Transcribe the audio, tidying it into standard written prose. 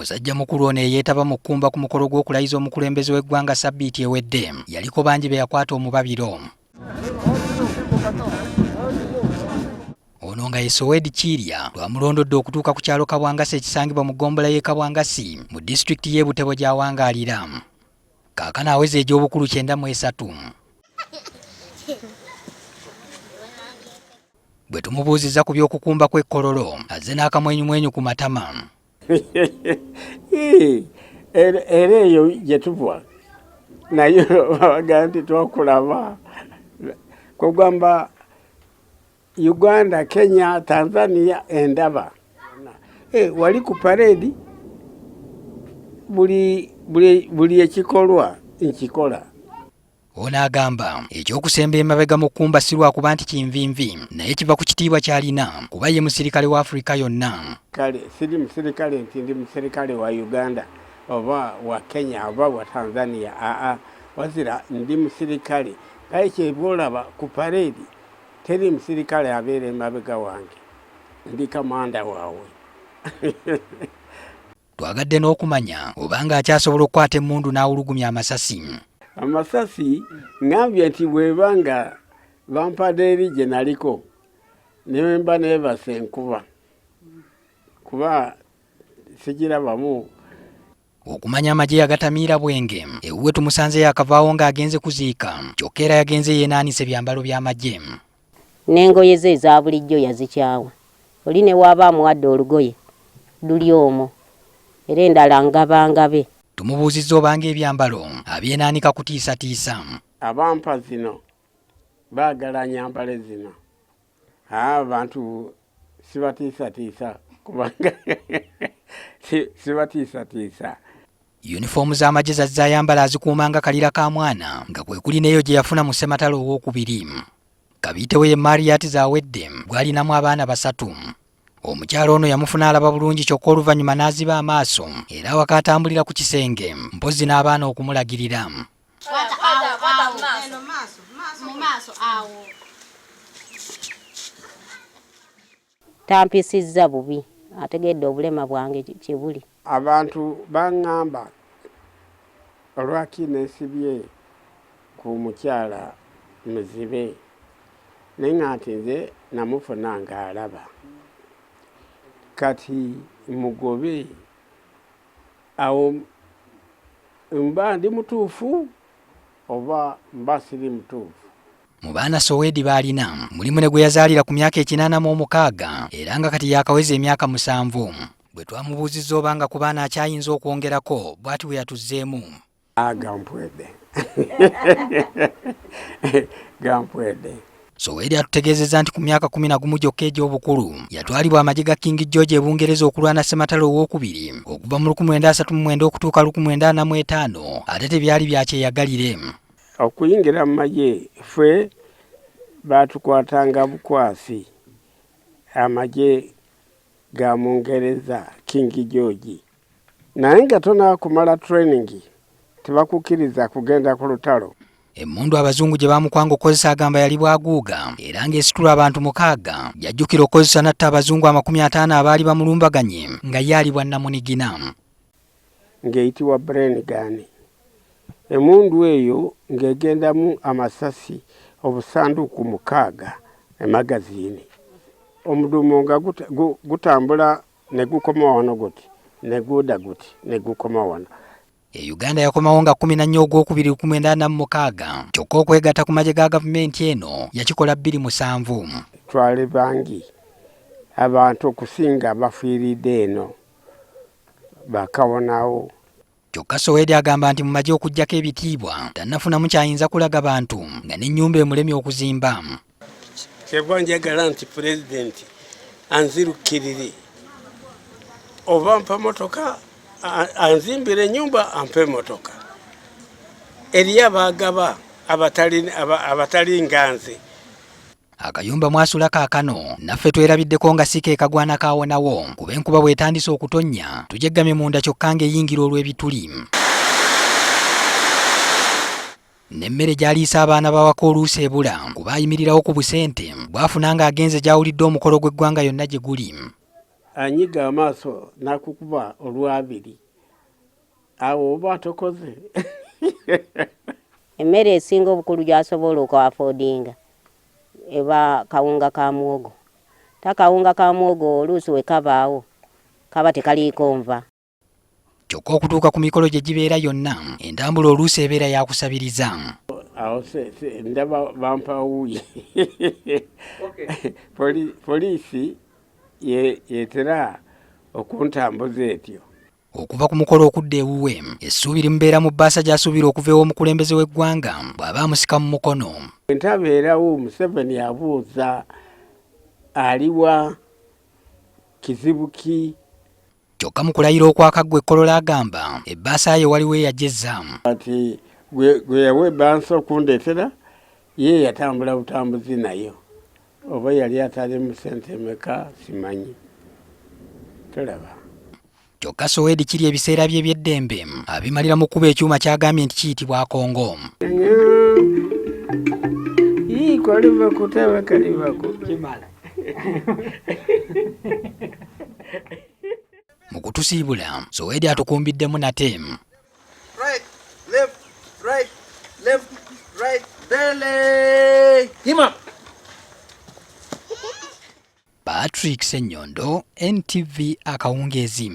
Musajjamukulu ono yeetaba mu kkumba ku mukolo gw'okulayiza omukulembeze w'eggwanga sabbiiti ewedde yaliko bangi be yakwata omubabiro. Ono nga ye Kiirya lwamulondodde okutuuka ku kyalo Kabwangasi ekisangibwa mu ggombolola y'e Kabwangasi mu disitulikiti y'e Buteebo gy'awangaalira. Kaakano aweza egy'obukulu 93. Bwe tumubuuzizza ku by'okukumba kw'ekkololo azze n'akamwenyumwenyu ku matama. Era eyo gye tuva naye babaga nti twakulaba kugamba Uganda, Kenya, Tanzania endaba wali ku paredi buli ekikolwa nkikola. Ono agamba ekyokusemba emabega mu kkumba si lwakuba nti kinvinvi naye kiva ku kitiibwa ky'alina kuba ye musirikale wa Afrika yonna. Kale siri musirikale nti ndi musirikale wa Uganda oba wa Kenya oba wa Tanzania, wazira ndi musirikale. Kale kyebolaba ku paredi teri musirikale abeera emabega wange, ndi kamanda waawe. Twagadde n'okumanya obanga akyasobola okukwata emmundu n'awulugumya amasasi. Amasasi ngambye nti bwebanga bampada eri gye naliko ne mba neebase enkuba kuba sigirabamu. Okumanya amagye agatamiira bwenge ewuwe tumusanzeyo akavaawo ng'agenze kuziika kyokka era yagenze yeenaanise byambalo by'amagye. N'engoye ze eza bulijjo yazikyawa. Oli ne waaba amuwadde olugoye luli omwo era endala ngabangabe. Tumubuuzizza obanga ebyambalo abyeenaanika kutiisatiisa. Abampa zino baagala nyambale zino. Abantu sibatiisatiisa kubanga sibatiisatiisa. Yunifoomu z'amagye zazze ayambala azikuumanga kalira ka mwana nga kwe kuli neyo gye yafuna mu ssematalo owookubiri. Kabiitewe ye Mariyaati zaawedde gw'alinamu abaana 3. Omukyalo ono yamufuna alaba bulungi kyokka oluvannyuma n'aziba amaaso era wakaatambulira ku kisenge mpozzi n'abaana okumulagirira. Tampisizza bubi ategedde obulema bwange kye buli. Abantu baŋŋamba olwaki neesibye ku mukyala muzibe naye nga nti nze namufuna ng'alaba. Kati mugobe awo mba ndi mutuufu oba mba siri mutuufu. Mu baana Soweedi baalina mulimu ne gwe yazaalira ku myaka 86 era nga kati yaakaweza emyaka 7. Bwe twamubuuzizza obanga ku baana akyayinza okwongerako bw'ati bwe yatuzzeemu. Gampwedde. Gampwedde. Soweedi atutegeezezza nti ku myaka 11 gyokka egy'obukulu yatwalibwa amagye ga King George e Bungereza okulwana ssematalo owookubiri okuva mu 1939 okutuuka 1945 ate tebyali byakyeyagalire. Okuyingira mu magye ffe baatukwatanga bukwasi amagye ga Mungereza King George naye nga tonaakumala training tebakukkiriza kugenda ku lutalo. Emmundu abazungu gye baamukwanga okukozesa agamba yali bwaguuga era ng'esitula abantu 6 yajjukira okukozesa natta abazungu 50 abaali bamulumbaganye nga ye ali bwannamunigina. Ng'eyitibwa brain gun. Emmundu eyo ng'egendamu amasasi obusanduuku 6 emagaziini. Omudumo nga gutambula ne gukoma wano guti ne guda guti ne gukoma wano. Uganda yakomawo nga 14 Ogwokubiri 1996 kyokka okwegatta ku magye ga gavumenti eno yakikola 2007. Twali bangi abantu okusinga bafiiridde eno bakawonawo. Kyokka Soweedi agamba nti mu magye okuggyako ebitiibwa tannafunamu kyayinza kulaga bantu nga n'ennyumba emulemye okuzimba. Kyebwa njagala nti pulezidenti anzirukkirire oba mpa motoka anzimbire ennyumba ampe motoka eri abaagaba abatali nganze. Akayumba mwasula kaakano naffe twerabiddeko nga si ke kagwana kaawonawo kuba enkuba bw'etandise okutonnya tujeggamye munda kyokka ng'eyingira olw'ebituli. N'emmere gy'aliisa abaana bawaka oluusi ebula kuba ayimirirawo ku busente bw'afuna ng'agenze gy'awulidde omukolo gw'eggwanga yonna gye guli. anyiga amaaso n'akukuba olw'abiri awo oba tokoze. Emmere esinga obukulu gy'asobola okwafoodinga eba kawunga ka muwogo. Takawunga ka muwogo oluusi we kabaawo kaba tekaliiko nva. Kyokka okutuuka ku mikolo gye gibeera yonna entambula oluusi ebeera yakusabiriza. Awo ndaba bampawuye. Poliisi yetera okuntambuza etyo. Okuva ku mukolo okudda ewuwe essuubi limubeera mu bbaasa gy'asuubira okuva ew'omukulembeze w'eggwanga bw'aba amusika mu mukono. Entabeerawo Museveni abuuza aliwa kizibu ki. Kyokka mu kulayira okwakaggwa ekkolola agamba ebbaasa ye waliwo eyagezza. Ati gwe yawa ebbansi okundeetera ye yatambula butambuzi nayo. Oba yali atali mu ssente meka simanyi. Tolaba. Kyokka Soweedi Kiirya ebiseera bye eby'eddembe abimalira mu kkuba ekyuma ky'agambye nti kiyitibwa Kongo. Kaliva kutaba kaliva kukimala. Mu kutusiibula Soweedi atukumbiddemu nate. Right, left, right, belly. Him up. Patrick Ssenyondo, NTV Akawungeezi.